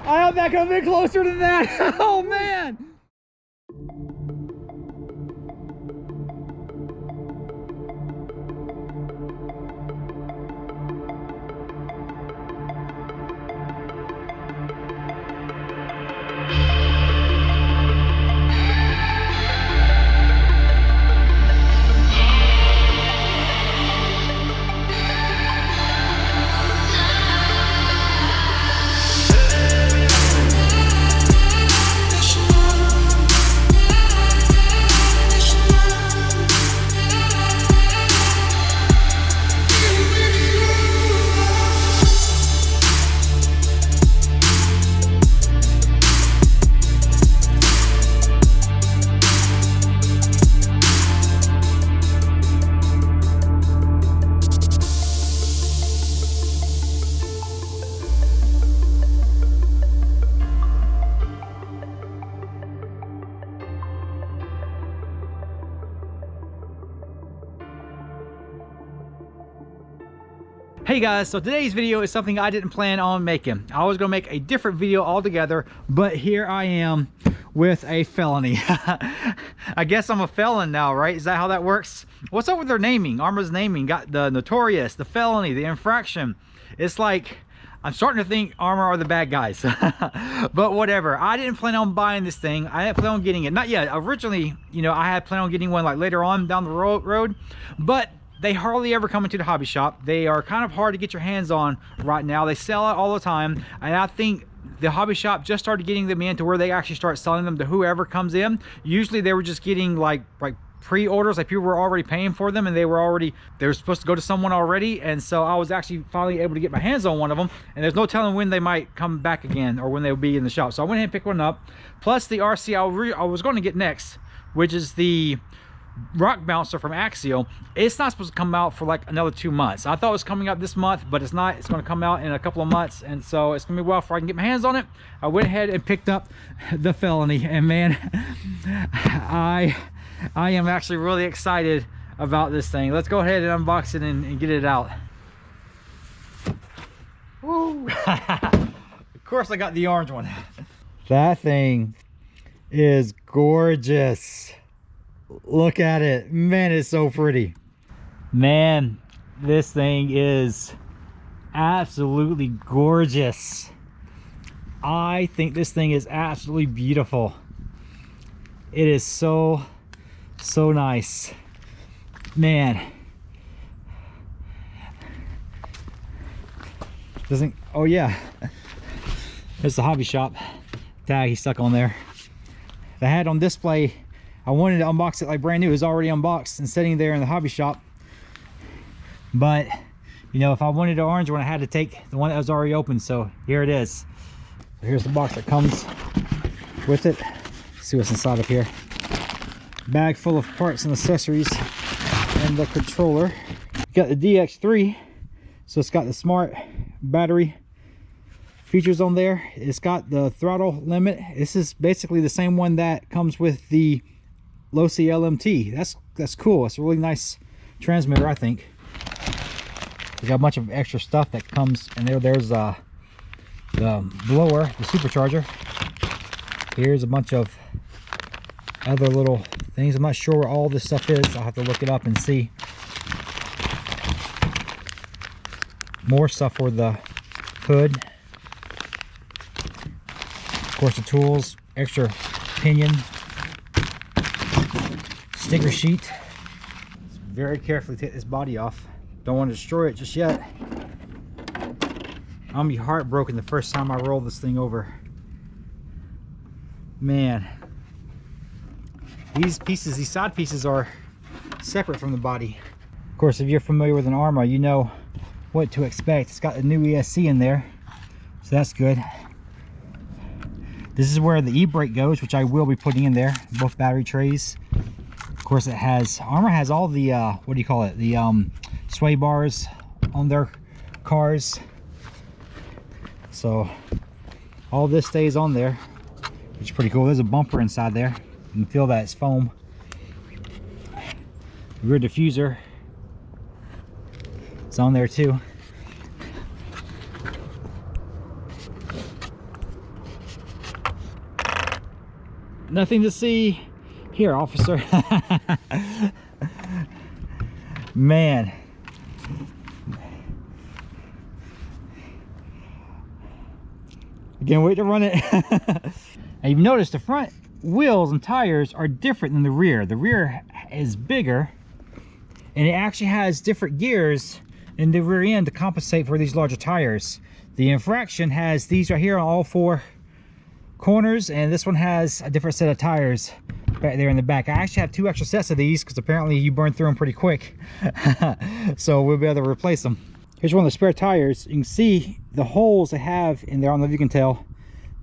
I hope that could have been closer than that. Oh man. Hey guys, so today's video is something I didn't plan on making. I was gonna make a different video altogether, but here I am with a felony. I guess I'm a felon now, right? Is that how that works? What's up with their naming? Arma's naming got the notorious, the felony, the infraction. It's like I'm starting to think Arma are the bad guys. But whatever. I didn't plan on buying this thing. I didn't plan on getting it. Not yet. Originally, you know, I had planned on getting one like later on down the road, but they hardly ever come into the hobby shop. They are kind of hard to get your hands on right now. They sell out all the time, and I think the hobby shop just started getting them in to where they actually start selling them to whoever comes in. Usually they were just getting like pre-orders, like people were already paying for them, and they were supposed to go to someone already. And so I was actually finally able to get my hands on one of them, and there's no telling when they might come back again or when they'll be in the shop. So I went ahead and picked one up, plus the RC I was going to get next, which is the rock bouncer from Axial. It's not supposed to come out for like another 2 months. I thought it was coming out this month, but it's not. It's going to come out in a couple of months, and so it's gonna be a while before I can get my hands on it. I went ahead and picked up the Felony, and man, I am actually really excited about this thing. Let's go ahead and unbox it and get it out. Woo. Of course I got the orange one. That thing is gorgeous. Look at it, man. It's so pretty, man. This thing is absolutely gorgeous. I think this thing is absolutely beautiful. It is so nice, man. Doesn't, oh yeah, there's the hobby shop tag he stuck on there. They had on display. I wanted to unbox it like brand new. It was already unboxed and sitting there in the hobby shop. But, you know, if I wanted an orange one, I had to take the one that was already open. So here it is. Here's the box that comes with it. Let's see what's inside of here. Bag full of parts and accessories and the controller. Got the DX3. So it's got the smart battery features on there. It's got the throttle limit. This is basically the same one that comes with the Losi LMT. That's cool. It's a really nice transmitter, I think. We got a bunch of extra stuff that comes in there. There's the blower, the supercharger. Here's a bunch of other little things. I'm not sure where all this stuff is. I'll have to look it up and see. More stuff for the hood. Of course, the tools, extra pinion, sticker sheet. Let's very carefully take this body off. Don't want to destroy it just yet. I'm gonna be heartbroken the first time I roll this thing over. Man, these pieces, these side pieces are separate from the body. Of course, if you're familiar with an Arma, you know what to expect. It's got a new ESC in there, so that's good. This is where the e-brake goes, which I will be putting in there, both battery trays. Of course, it has, Arma has all the what do you call it, the sway bars on their cars, so all this stays on there, which is pretty cool. There's a bumper inside there. You can feel that it's foam. Rear diffuser. It's on there too. Nothing to see here, officer. Man. Can't wait to run it. And you've noticed the front wheels and tires are different than the rear. The rear is bigger, and it actually has different gears in the rear end to compensate for these larger tires. The Infraction has these right here on all four corners, and this one has a different set of tires back there in the back. I actually have 2 extra sets of these because apparently you burn through them pretty quick. So we'll be able to replace them. Here's one of the spare tires. You can see the holes they have in there. I don't know if you can tell.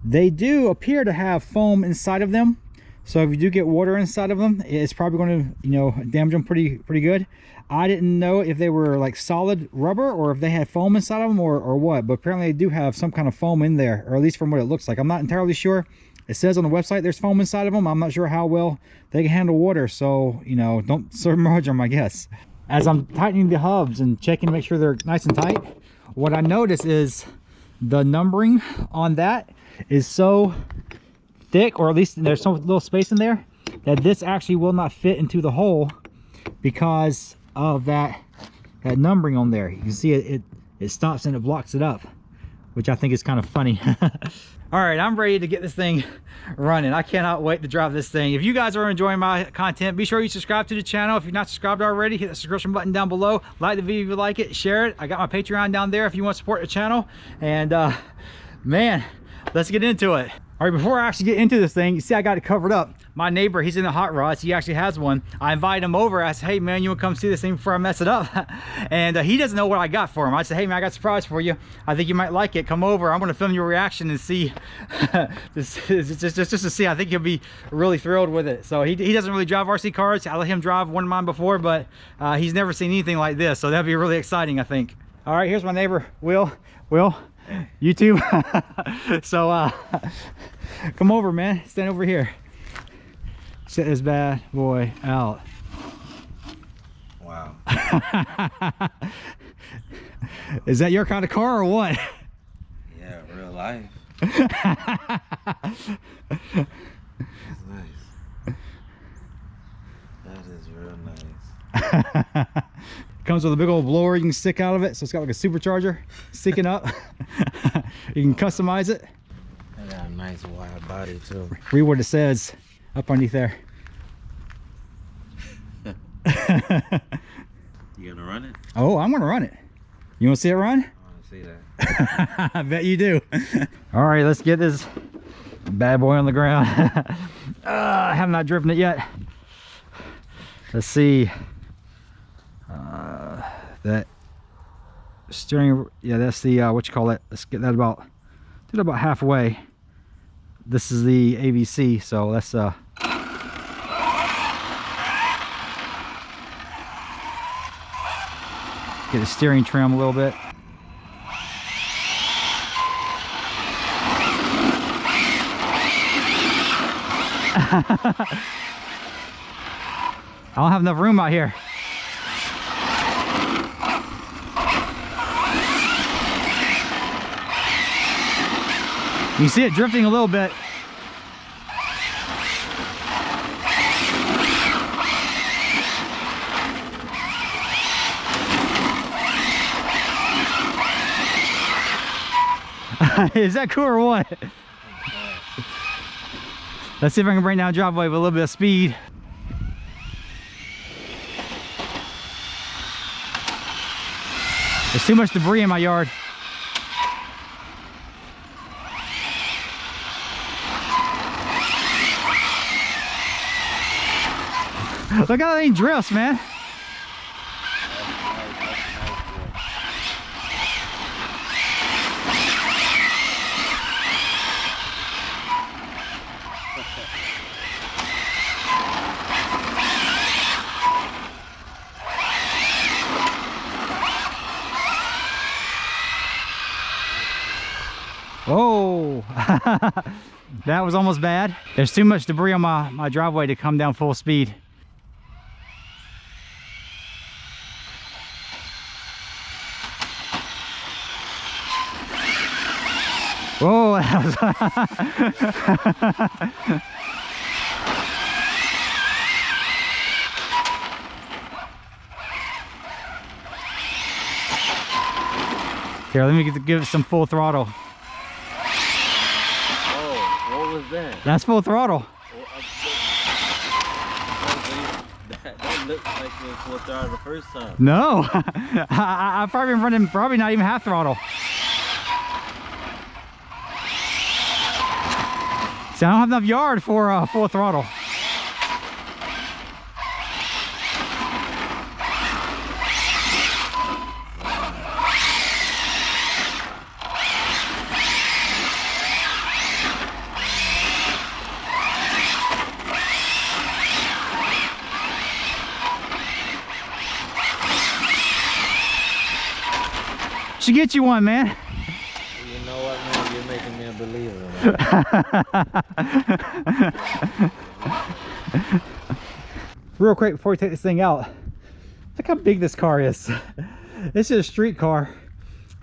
They do appear to have foam inside of them. So if you do get water inside of them, it's probably going to, you know, damage them pretty good. I didn't know if they were like solid rubber or if they had foam inside of them or what, but apparently they do have some kind of foam in there, or at least from what it looks like. I'm not entirely sure. It says on the website there's foam inside of them. I'm not sure how well they can handle water, so, you know, don't submerge them, I guess. As I'm tightening the hubs and checking to make sure they're nice and tight, what I notice is the numbering on that is so thick, or at least there's some little space in there, that this actually will not fit into the hole because of that numbering on there. You can see it stops and it blocks it up, which I think is kind of funny. All right, I'm ready to get this thing running. I cannot wait to drive this thing. If you guys are enjoying my content, be sure you subscribe to the channel. If you're not subscribed already, hit the subscription button down below. Like the video if you like it, share it. I got my Patreon down there if you want to support the channel. And man, let's get into it. All right, before I actually get into this thing, you see I got it covered up. My neighbor, he's in the hot rods. He actually has one. I invited him over. I said, hey man, you want to come see this thing before I mess it up? And he doesn't know what I got for him. I said, hey man, I got a surprise for you. I think you might like it. Come over. I'm going to film your reaction and see. just to see. I think he'll be really thrilled with it. So he doesn't really drive RC cars. I let him drive one of mine before, but he's never seen anything like this. So that'd be really exciting, I think. All right, here's my neighbor, Will, YouTube. So come over, man. Stand over here. Set this bad boy out. Wow. Is that your kind of car or what? Yeah, real life. That's nice. That is real nice. Comes with a big old blower you can stick out of it, so it's got like a supercharger sticking up. You can customize it. It got a nice wide body too. Read what it says up underneath there. You gonna run it? Oh, I'm gonna run it. You want to see it run? I want to see that. I bet you do. All right, let's get this bad boy on the ground. I have not driven it yet. Let's see. That steering, yeah, that's the what you call it. Let's get that about halfway. This is the AVC, so let's get the steering trim a little bit. I don't have enough room out here. You see it drifting a little bit. Is that cool or what? Let's see if I can bring down driveway with a little bit of speed. There's too much debris in my yard. Look how that thing drifts, man. Oh, that was almost bad. There's too much debris on my driveway to come down full speed. control that. Here, let me give it some full throttle. Oh, what was that? That's full throttle. That looked like it was full throttle the first time. No, I've probably been running probably not even half throttle. See, I don't have enough yard for full throttle. Should get you one, man. You know what, man? You're making me a believer, man. Real quick before we take this thing out, look how big this car is. This is a street car,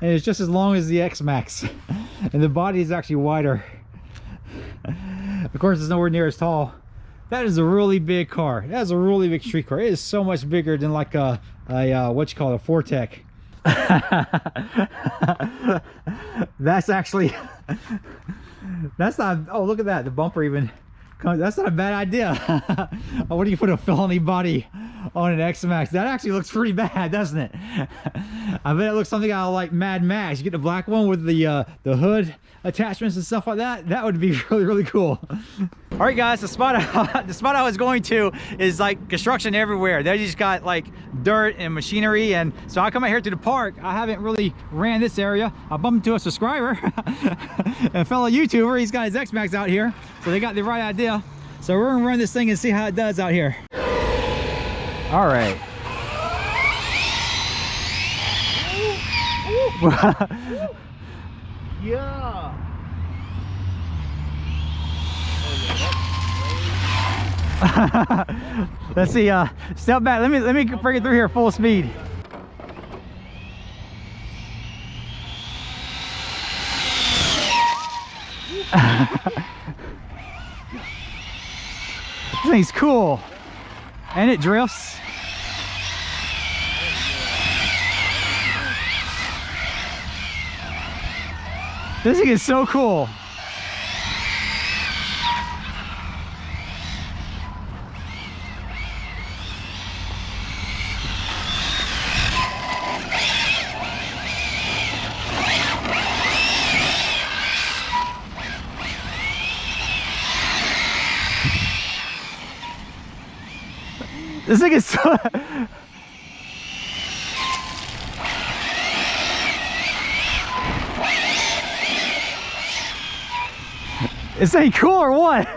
and it's just as long as the X-Max, and the body is actually wider. Of course, it's nowhere near as tall. That is a really big car. That is a really big street car. It is so much bigger than like a what you call it, a Fortec. That's actually that's not, oh look at that, the bumper even, that's not a bad idea. Oh, what do you put a Felony body on an X-Max? That actually looks pretty bad, doesn't it? I bet it looks something out of like Mad Max. You get the black one with the hood attachments and stuff like that. That would be really, really cool. All right guys, the spot I was going to is like construction everywhere. They just got like dirt and machinery, and so I come out here to the park. I haven't really ran this area. I bumped into a subscriber, a fellow YouTuber. He's got his X-Max out here, so they got the right idea. So we're gonna run this thing and see how it does out here. All right. Yeah. Let's see, step back. Let me bring it through here full speed. This thing's cool. And it drifts. This thing is so cool. This thing is so... Is that cool or what?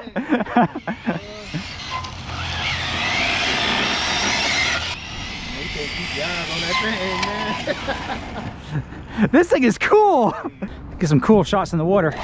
This thing is cool. Get some cool shots in the water.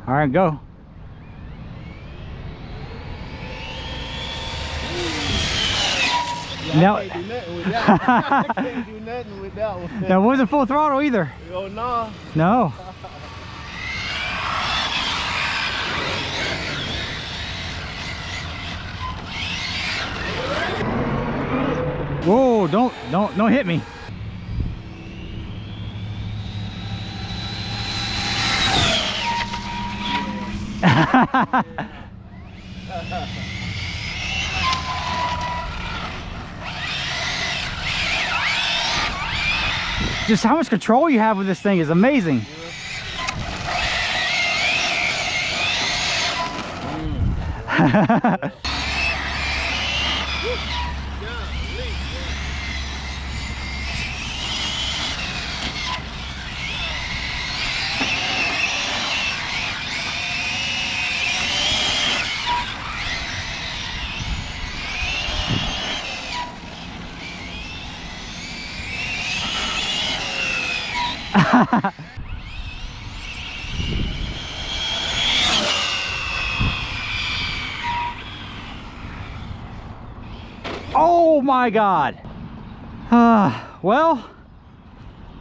All right, go. Now, I can't do nothing with that one. I can't do nothing with that one. that wasn't full throttle either. Oh no. No. Whoa, don't hit me. Just how much control you have with this thing is amazing. Oh my God. Well,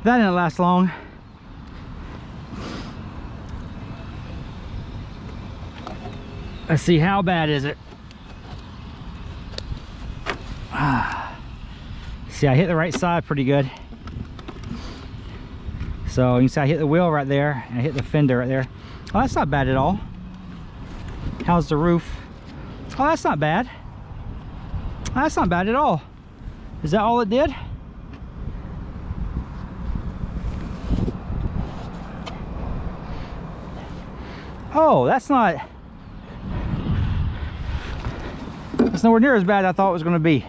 that didn't last long. Let's see, how bad is it? See, I hit the right side pretty good. So you can see I hit the wheel right there and I hit the fender right there. Oh, that's not bad at all. How's the roof? Oh, that's not bad. That's not bad at all. Is that all it did? Oh, that's nowhere near as bad as I thought it was going to be.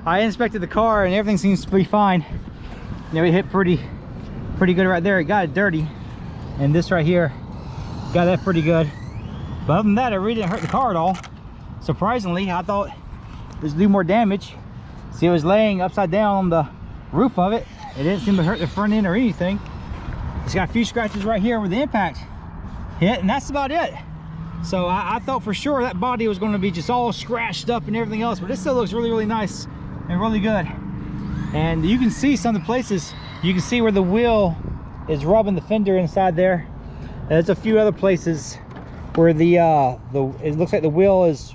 I inspected the car and everything seems to be fine. You know, it hit pretty good right there. It got it dirty, and this right here got that pretty good. But other than that, it really didn't hurt the car at all. Surprisingly, I thought this would do more damage. See, it was laying upside down on the roof of it. It didn't seem to hurt the front end or anything. It's got a few scratches right here where the impact hit, and that's about it. So I thought for sure that body was going to be just all scratched up and everything else, but it still looks really nice and really good. And you can see some of the places, you can see where the wheel is rubbing the fender inside there. There's a few other places where it looks like the wheel is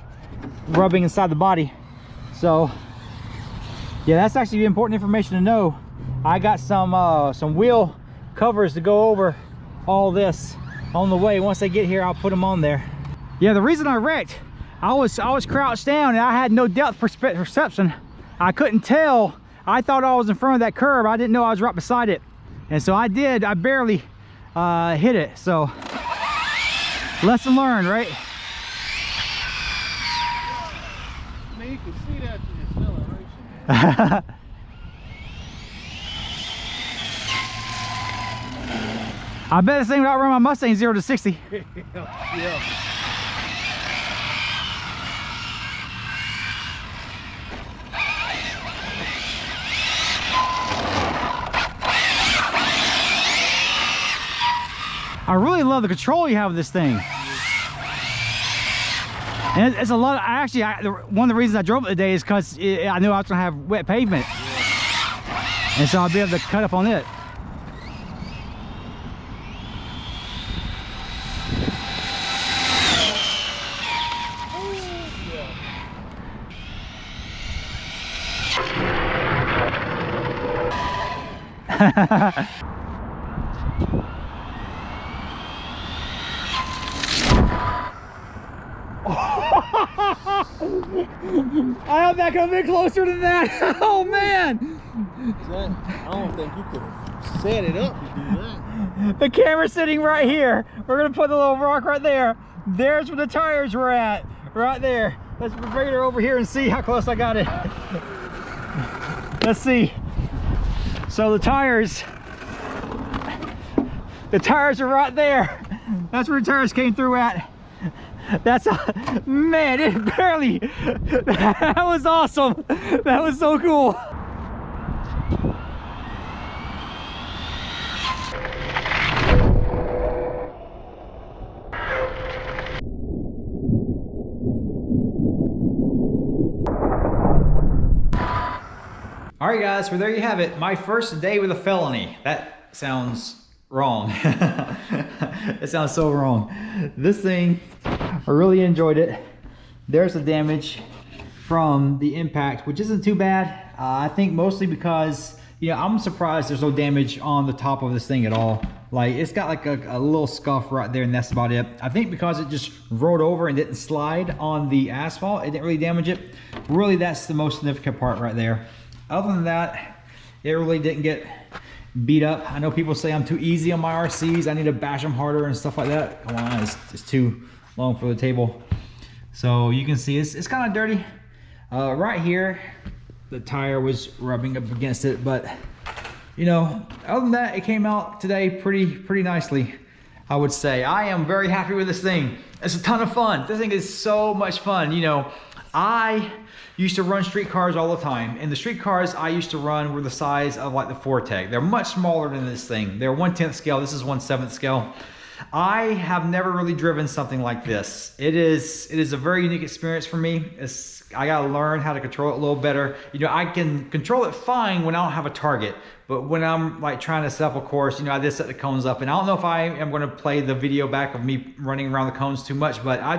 rubbing inside the body. So yeah, that's actually important information to know. I got some wheel covers to go over all this on the way. Once I get here, I'll put them on there. Yeah, the reason I wrecked, I was crouched down and I had no depth perception. I couldn't tell. I thought I was in front of that curb. I didn't know I was right beside it. And so I barely hit it. So lesson learned, right? I mean, you can see that in the acceleration. I bet this thing would outrun my Mustang 0 to 60. Yeah. I really love the control you have with this thing. And it's a lot. One of the reasons I drove it today is because I knew I was gonna have wet pavement, and so I'll be able to cut up on it. I hope that could have been closer than that. Oh man! I don't think you could have set it up to do that. The camera's sitting right here. We're gonna put the little rock right there. There's where the tires were at, right there. Let's bring her over here and see how close I got it. Let's see. So the tires are right there. That's where the tires came through at. That's man, it barely. That was awesome. That was so cool. All right, guys, well, there you have it. My first day with a felony. That sounds wrong. It sounds so wrong. This thing, I really enjoyed it. There's the damage from the impact, which isn't too bad. I think mostly because, you know, I'm surprised there's no damage on the top of this thing at all. Like, it's got like a little scuff right there, and that's about it. I think because it just rolled over and didn't slide on the asphalt, it didn't really damage it. Really, that's the most significant part right there. Other than that, it really didn't get beat up. I know people say I'm too easy on my RCs. I need to bash them harder and stuff like that. Come on, it's too long for the table. So you can see it's kind of dirty. Right here, the tire was rubbing up against it, but you know, other than that, it came out today pretty nicely, I would say. I am very happy with this thing. It's a ton of fun. This thing is so much fun. You know, I used to run street cars all the time, and the street cars I used to run were the size of like the Forte. They're much smaller than this thing. They're 1/10 scale. This is 1/7 scale. I have never really driven something like this. It is a very unique experience for me. I gotta learn how to control it a little better. You know, I can control it fine when I don't have a target, but when I'm like trying to set up a course, you know, I just set the cones up, and I don't know if I am gonna play the video back of me running around the cones too much, but I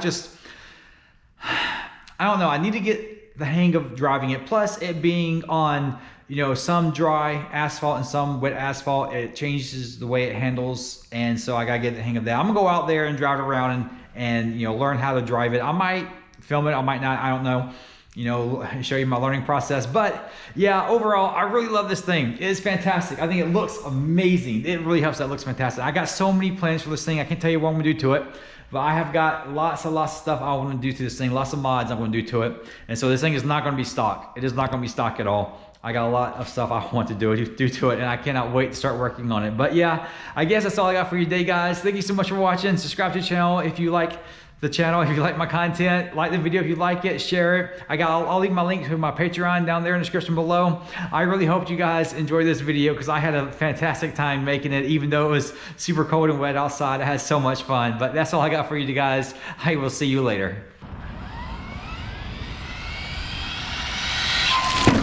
don't know. I need to get the hang of driving it. Plus, it being on, you know, some dry asphalt and some wet asphalt, it changes the way it handles, and so I gotta get the hang of that. I'm gonna go out there and drive it around and you know, learn how to drive it. I might film it, I might not, I don't know. You know, show you my learning process. But yeah, overall, I really love this thing. It is fantastic. I think it looks amazing. It really helps that it looks fantastic. I got so many plans for this thing. I can't tell you what I'm gonna do to it, but I have got lots of stuff I want to do to this thing, lots of mods I'm going to do to it. And so this thing is not going to be stock. It is not going to be stock at all. I got a lot of stuff I want to do to it, and I cannot wait to start working on it. But yeah, I guess that's all I got for you today, guys. Thank you so much for watching. Subscribe to the channel if you like the channel, if you like my content. Like the video if you like it, share it. I'll leave my link to my Patreon down there in the description below. I really hope you guys enjoyed this video because I had a fantastic time making it, even though it was super cold and wet outside. I had so much fun. But that's all I got for you guys. I will see you later.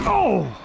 Oh!